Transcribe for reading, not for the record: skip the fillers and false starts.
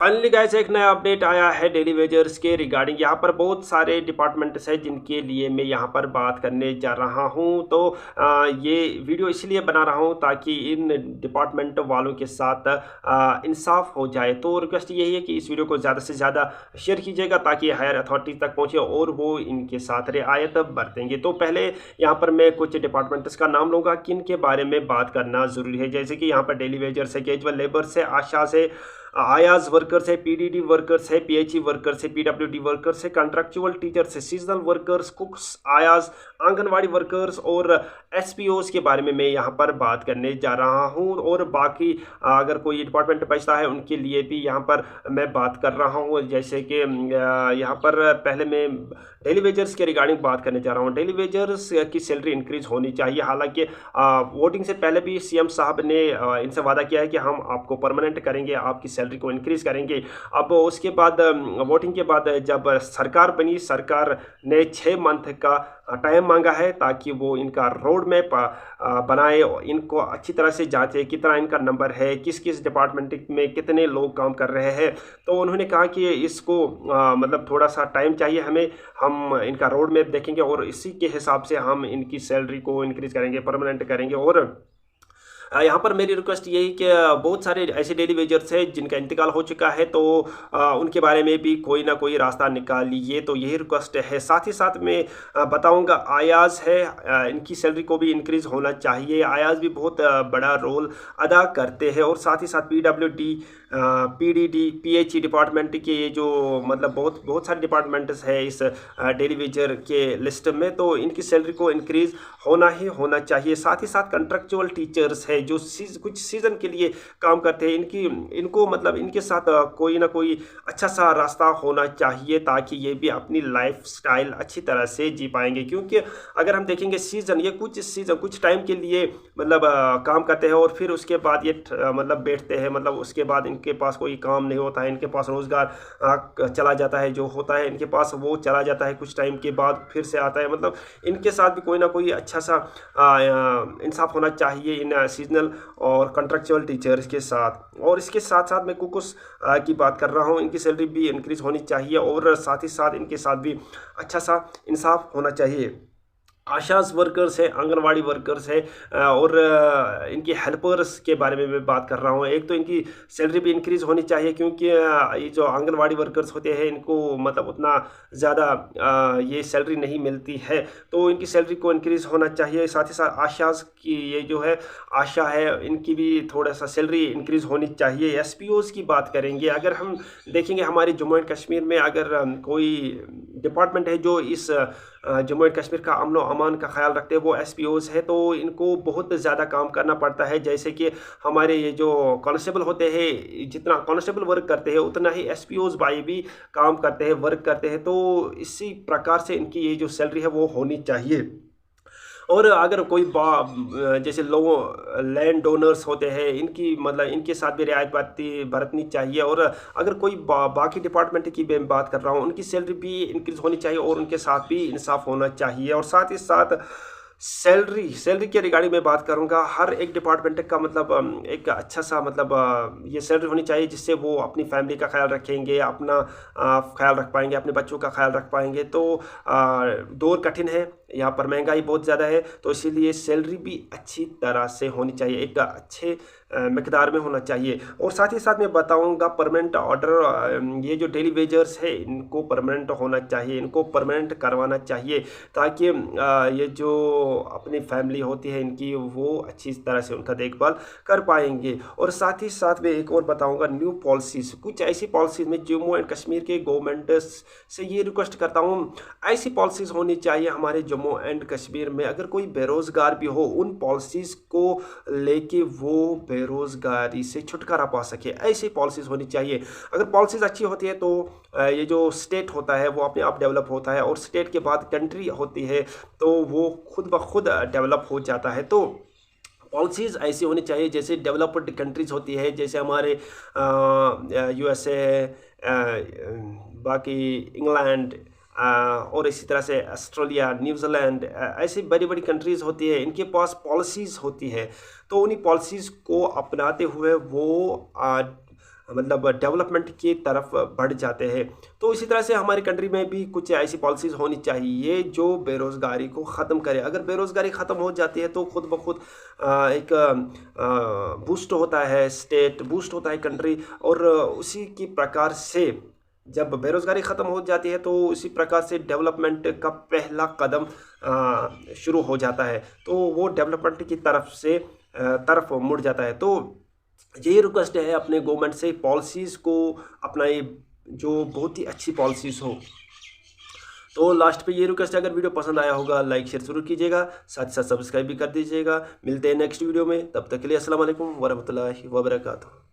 Finally guys एक नया update आया है डेली वेजर्स के रिगार्डिंग। यहाँ पर बहुत सारे डिपार्टमेंट्स हैं जिनके लिए मैं यहाँ पर बात करने जा रहा हूँ। तो ये वीडियो इसलिए बना रहा हूँ ताकि इन डिपार्टमेंट वालों के साथ इंसाफ हो जाए। तो रिक्वेस्ट यही है कि इस वीडियो को ज़्यादा से ज़्यादा शेयर कीजिएगा ताकि हायर अथॉरिटी तक पहुँचे और वो इनके साथ रियायत बरतेंगे। तो पहले यहाँ पर मैं कुछ डिपार्टमेंट्स का नाम लूँगा किन के बारे में बात करना ज़रूरी है। जैसे कि यहाँ पर डेली वेजर्स है, कैजुअल लेबर्स है, आशा से, आयाज वर्कर्स है, पीडीडी वर्कर्स है, पीएचई वर्कर्स है, पीडब्ल्यूडी वर्कर्स है, कॉन्ट्रैक्चुअल टीचर्स है, सीजनल वर्कर्स, कुक्स, आयाज, आंगनवाड़ी वर्कर्स और एसपीओस के बारे में मैं यहाँ पर बात करने जा रहा हूँ। और बाकी अगर कोई डिपार्टमेंट बचता है उनके लिए भी यहाँ पर मैं बात कर रहा हूँ। जैसे कि यहाँ पर पहले मैं डेली वेजर्स के रिगार्डिंग बात करने जा रहा हूँ। डेली वेजर्स की सैलरी इंक्रीज होनी चाहिए। हालांकि वोटिंग से पहले भी सीएम साहब ने इनसे वादा किया है कि हम आपको परमानेंट करेंगे, आपकी सैलरी को इंक्रीज करेंगे। अब उसके बाद वोटिंग के बाद जब सरकार बनी, सरकार ने 6 मंथ का टाइम मांगा है ताकि वो इनका रोड मैप बनाए, इनको अच्छी तरह से जांचे कितना इनका नंबर है, किस किस डिपार्टमेंट में कितने लोग काम कर रहे हैं। तो उन्होंने कहा कि इसको मतलब थोड़ा सा टाइम चाहिए हमें, हम इनका रोड मैप देखेंगे और इसी के हिसाब से हम इनकी सैलरी को इंक्रीज करेंगे, परमानेंट करेंगे। और यहाँ पर मेरी रिक्वेस्ट यही कि बहुत सारे ऐसे डेली वेजर्स हैं जिनका इंतकाल हो चुका है, तो उनके बारे में भी कोई ना कोई रास्ता निकालिए। तो यही रिक्वेस्ट है। साथ ही साथ मैं बताऊंगा आयाज है, इनकी सैलरी को भी इंक्रीज होना चाहिए। आयाज भी बहुत बड़ा रोल अदा करते हैं। और साथ ही साथ पीडब्ल्यूडी, पीडीडी, पीएचई डिपार्टमेंट के ये जो मतलब बहुत बहुत सारे डिपार्टमेंट्स है इस डेली वेजर के लिस्ट में, तो इनकी सैलरी को इंक्रीज होना ही होना चाहिए। साथ ही साथ कंट्रेक्चुअल टीचर्स है जो कुछ सीजन के लिए काम करते हैं, इनको मतलब इनके साथ कोई ना कोई अच्छा सा रास्ता होना चाहिए ताकि ये भी अपनी लाइफ स्टाइल अच्छी तरह से जी पाएंगे। क्योंकि अगर हम देखेंगे सीजन, ये कुछ टाइम के लिए मतलब काम करते हैं और फिर उसके बाद ये मतलब बैठते हैं, मतलब उसके बाद इनके पास कोई काम नहीं होता है, इनके पास रोजगार चला जाता है, जो होता है इनके पास वो चला जाता है, कुछ टाइम के बाद फिर से आता है। मतलब इनके साथ भी कोई ना कोई अच्छा सा इंसाफ होना चाहिए इन सीजनल और कॉन्ट्रेक्चुअल टीचर्स के साथ। और इसके साथ साथ मैं कुकुस की बात कर रहा हूँ, इनकी सैलरी भी इंक्रीज होनी चाहिए और साथ ही साथ इनके साथ भी अच्छा सा इंसाफ होना चाहिए। आशास वर्कर्स है, आंगनवाड़ी वर्कर्स है और इनकी हेल्पर्स के बारे में मैं बात कर रहा हूँ। एक तो इनकी सैलरी भी इंक्रीज़ होनी चाहिए क्योंकि ये जो आंगनवाड़ी वर्कर्स होते हैं इनको मतलब उतना ज़्यादा ये सैलरी नहीं मिलती है, तो इनकी सैलरी को इंक्रीज़ होना चाहिए। साथ ही साथ आशास की ये जो है आशा है, इनकी भी थोड़ा सा सैलरी इंक्रीज़ होनी चाहिए। एसपीओज़ की बात करेंगे, अगर हम देखेंगे हमारे जम्मू एंड कश्मीर में अगर कोई डिपार्टमेंट है जो इस जम्मू एंड कश्मीर का अमन व अमान का ख्याल रखते हैं, वो एसपीओज़ है, तो इनको बहुत ज़्यादा काम करना पड़ता है। जैसे कि हमारे ये जो कांस्टेबल होते हैं, जितना कांस्टेबल वर्क करते हैं उतना ही एसपीओज़ भाई भी काम करते हैं, वर्क करते हैं। तो इसी प्रकार से इनकी ये जो सैलरी है वो होनी चाहिए। और अगर कोई जैसे लोगों लैंड डोनर्स होते हैं, इनकी मतलब इनके साथ भी रियायत बरतनी चाहिए। और अगर कोई बाकी डिपार्टमेंट की मैं बात कर रहा हूँ, उनकी सैलरी भी इंक्रीज होनी चाहिए और उनके साथ भी इंसाफ होना चाहिए। और साथ ही साथ सैलरी के रिगार्डिंग मैं बात करूंगा, हर एक डिपार्टमेंट का मतलब एक अच्छा सा मतलब ये सैलरी होनी चाहिए जिससे वो अपनी फैमिली का ख्याल रखेंगे, अपना ख्याल रख पाएंगे, अपने बच्चों का ख्याल रख पाएंगे। तो दौर कठिन है, यहाँ पर महंगाई बहुत ज़्यादा है, तो इसीलिए सैलरी भी अच्छी तरह से होनी चाहिए, एक अच्छे मकदार में होना चाहिए। और साथ ही साथ मैं बताऊंगा परमानेंट ऑर्डर, ये जो डेली वेजर्स है इनको परमानेंट होना चाहिए, इनको परमानेंट करवाना चाहिए ताकि ये जो अपनी फैमिली होती है इनकी वो अच्छी तरह से उनका देखभाल कर पाएंगे। और साथ ही साथ मैं एक और बताऊंगा न्यू पॉलिसीज़, कुछ ऐसी पॉलिसीज़ में जम्मू एंड कश्मीर के गवर्नमेंट से ये रिक्वेस्ट करता हूँ, ऐसी पॉलिसीज़ होनी चाहिए हमारे जम्मू एंड कश्मीर में, अगर कोई बेरोज़गार भी हो उन पॉलिसीज़ को लेके वो बेरोज़गारी से छुटकारा पा सके, ऐसी पॉलिसीज़ होनी चाहिए। अगर पॉलिसीज़ अच्छी होती है तो ये जो स्टेट होता है वो अपने आप डेवलप होता है और स्टेट के बाद कंट्री होती है तो वो खुद ब खुद डेवलप हो जाता है। तो पॉलिसीज़ ऐसी होनी चाहिए जैसे डेवलप्ड कंट्रीज़ होती है, जैसे हमारे यूएसए, बाकी इंग्लैंड और इसी तरह से ऑस्ट्रेलिया, न्यूजीलैंड, ऐसी बड़ी बड़ी कंट्रीज़ होती है, इनके पास पॉलिसीज़ होती है। तो उन्हीं पॉलिसीज़ को अपनाते हुए वो मतलब डेवलपमेंट की तरफ बढ़ जाते हैं। तो इसी तरह से हमारी कंट्री में भी कुछ ऐसी पॉलिसीज़ होनी चाहिए जो बेरोज़गारी को ख़त्म करे। अगर बेरोज़गारी ख़त्म हो जाती है तो खुद ब खुद एक बूस्ट होता है स्टेट, बूस्ट होता है कंट्री, और उसी की प्रकार से जब बेरोज़गारी ख़त्म हो जाती है तो इसी प्रकार से डेवलपमेंट का पहला कदम शुरू हो जाता है, तो वो डेवलपमेंट की तरफ मुड़ जाता है। तो यही रिक्वेस्ट है अपने गवर्नमेंट से, पॉलिसीज़ को अपनाए जो बहुत ही अच्छी पॉलिसीज़ हो। तो लास्ट पे ये रिक्वेस्ट है, अगर वीडियो पसंद आया होगा लाइक शेयर ज़रूर कीजिएगा, साथ ही साथ सब्सक्राइब भी कर दीजिएगा। मिलते हैं नेक्स्ट वीडियो में, तब तक के लिए अस्सलाम वालेकुम वरहमतुल्लाहि वबरकातुहू।